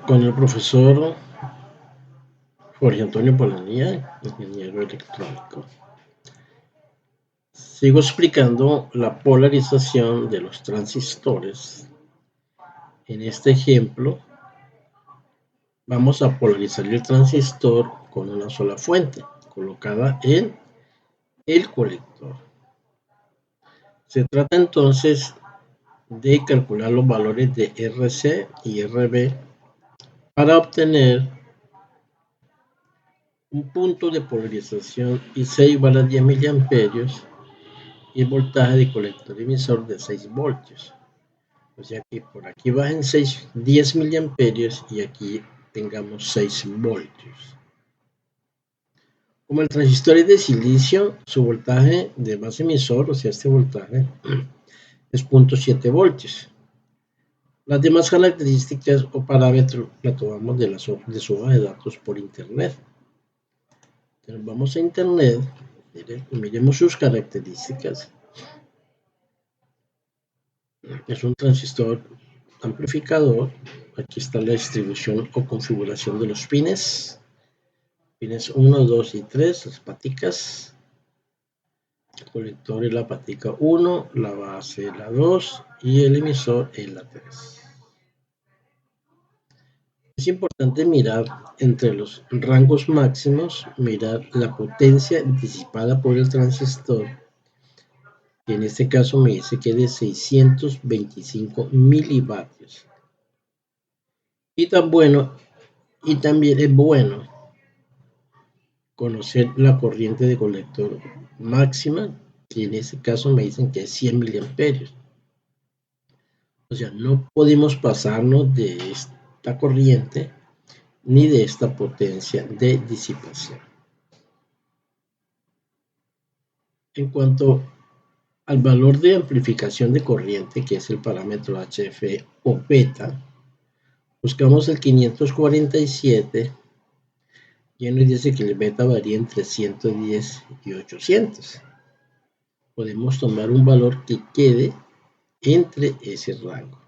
Con el profesor Jorge Antonio Polanía, ingeniero electrónico. Sigo explicando la polarización de los transistores. En este ejemplo, vamos a polarizar el transistor con una sola fuente, colocada en el colector. Se trata entonces de calcular los valores de RC y RB para obtener un punto de polarización IC igual a 10 miliamperios y el voltaje de colector emisor de 6 voltios. O sea que por aquí bajen 10 miliamperios y aquí tengamos 6 voltios. Como el transistor es de silicio, su voltaje de base emisor, o sea este voltaje, es 0.7 voltios. Las demás características o parámetros las tomamos de su hoja de datos por internet. Entonces vamos a internet, miremos sus características. Es un transistor amplificador. Aquí está la distribución o configuración de los pines. Pines 1, 2 y 3, las paticas. El colector es la patica 1, la base es la 2 y el emisor es la 3. Es importante mirar entre los rangos máximos, mirar la potencia disipada por el transistor, que en este caso me dice que es de 625 milivatios. Y también es bueno conocer la corriente de colector máxima, que en este caso me dicen que es 100 miliamperios. O sea, no podemos pasarnos de esta corriente ni de esta potencia de disipación. En cuanto al valor de amplificación de corriente, que es el parámetro HF o beta, buscamos el 547 y nos dice que el beta varía entre 110 y 800. Podemos tomar un valor que quede entre ese rango.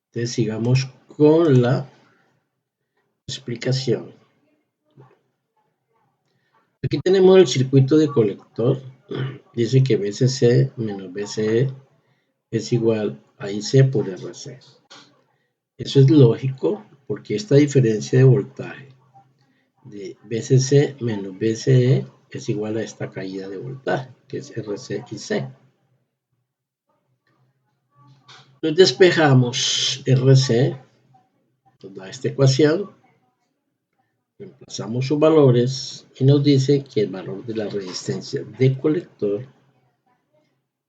Entonces sigamos con la explicación. Aquí tenemos el circuito de colector. Dice que VCC menos VCE es igual a IC por RC. Eso es lógico porque esta diferencia de voltaje de VCC menos VCE es igual a esta caída de voltaje, que es RC y C. Entonces despejamos RC, nos da esta ecuación, reemplazamos sus valores y nos dice que el valor de la resistencia de colector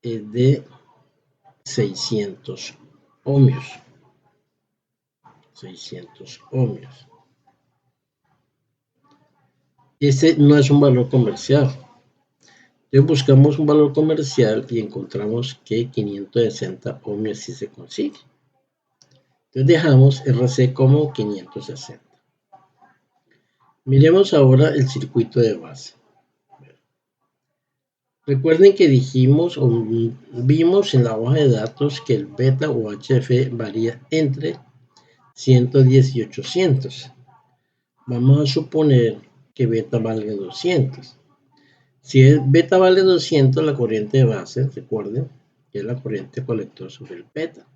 es de 600 ohmios. 600 ohmios. Este no es un valor comercial. Entonces buscamos un valor comercial y encontramos que 560 ohmios sí se consigue. Entonces dejamos RC como 560. Miremos ahora el circuito de base. Recuerden que dijimos o vimos en la hoja de datos que el beta o HF varía entre 110 y 800. Vamos a suponer que beta valga 200. Si el beta vale 200, la corriente de base, recuerden, que es la corriente colector sobre el beta.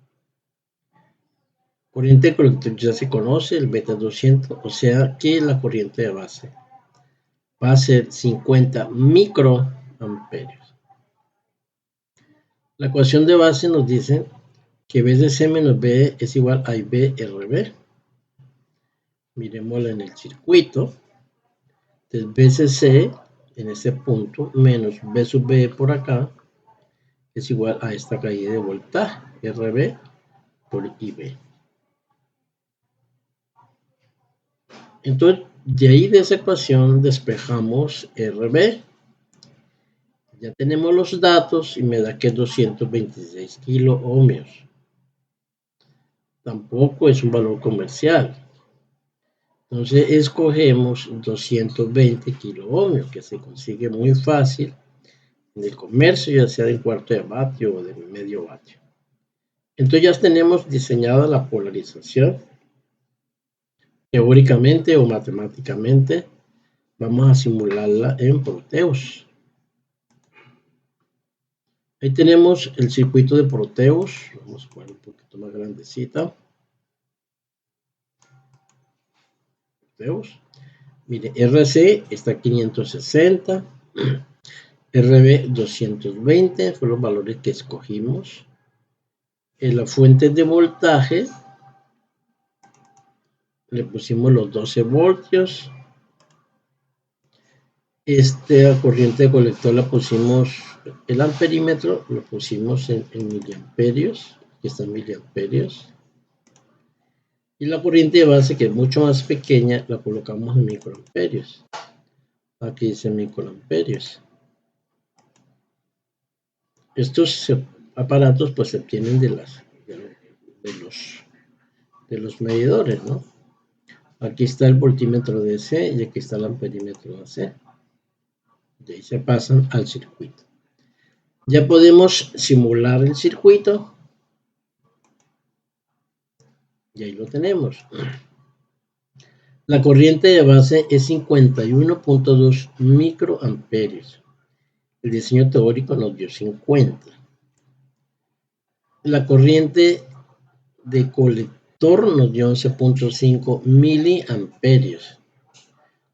Corriente de colector ya se conoce, el beta es 200, o sea que la corriente de base va a ser 50 microamperios. La ecuación de base nos dice que VCC menos B es igual a IB/RB. Miremosla en el circuito. Entonces VCC en este punto menos B sub B por acá es igual a esta caída de voltaje, RB por IB. Entonces, de ahí de esa ecuación despejamos RB. Ya tenemos los datos y me da que es 226 kilo ohmios. Tampoco es un valor comercial. Entonces escogemos 220 kilo ohmios, que se consigue muy fácil en el comercio, ya sea de cuarto de vatio o de medio vatio. Entonces ya tenemos diseñada la polarización teóricamente o matemáticamente, vamos a simularla en Proteus. Ahí tenemos el circuito de Proteus. Vamos a poner un poquito más grandecita. Proteus. Mire, RC está 560, RB 220, fueron los valores que escogimos. En la fuente de voltaje le pusimos los 12 voltios. Esta corriente de colector la pusimos, el amperímetro lo pusimos en miliamperios, que está en miliamperios. Y la corriente de base, que es mucho más pequeña, la colocamos en microamperios. Aquí dice microamperios. Estos aparatos pues se obtienen de los medidores, ¿no? Aquí está el voltímetro DC y aquí está el amperímetro AC. De ahí se pasan al circuito. Ya podemos simular el circuito. Y ahí lo tenemos. La corriente de base es 51.2 microamperios. El diseño teórico nos dio 50. La corriente de colector nos dio 11.5 miliamperios.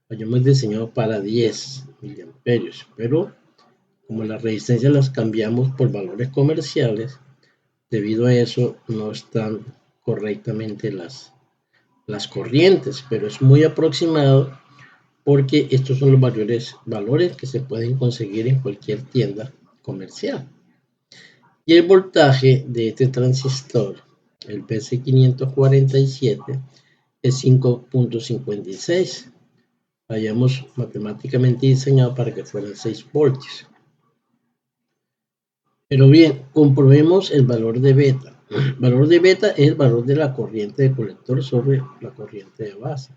Hayamos diseñado para 10 miliamperios, pero como las resistencias las cambiamos por valores comerciales, debido a eso no están correctamente las corrientes, pero es muy aproximado porque estos son los valores que se pueden conseguir en cualquier tienda comercial. Y el voltaje de este transistor, el BC547, es 5.56. Hayamos matemáticamente diseñado para que fueran 6 voltios. Pero bien, comprobemos el valor de beta. El valor de beta es el valor de la corriente de colector sobre la corriente de base.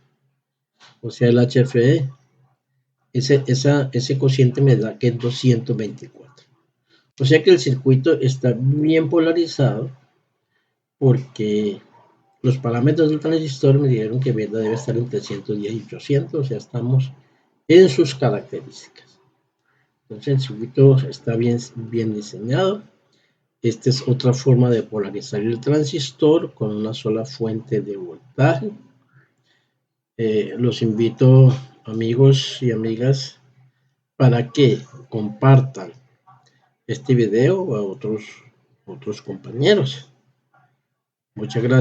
O sea, el HFE. Ese cociente me da que es 224. O sea que el circuito está bien polarizado porque los parámetros del transistor me dijeron que beta debe estar entre 110 y 800, o sea, estamos en sus características. Entonces el circuito está bien diseñado. Esta es otra forma de polarizar el transistor con una sola fuente de voltaje. Los invito, amigos y amigas, para que compartan este video a otros compañeros. Muchas gracias.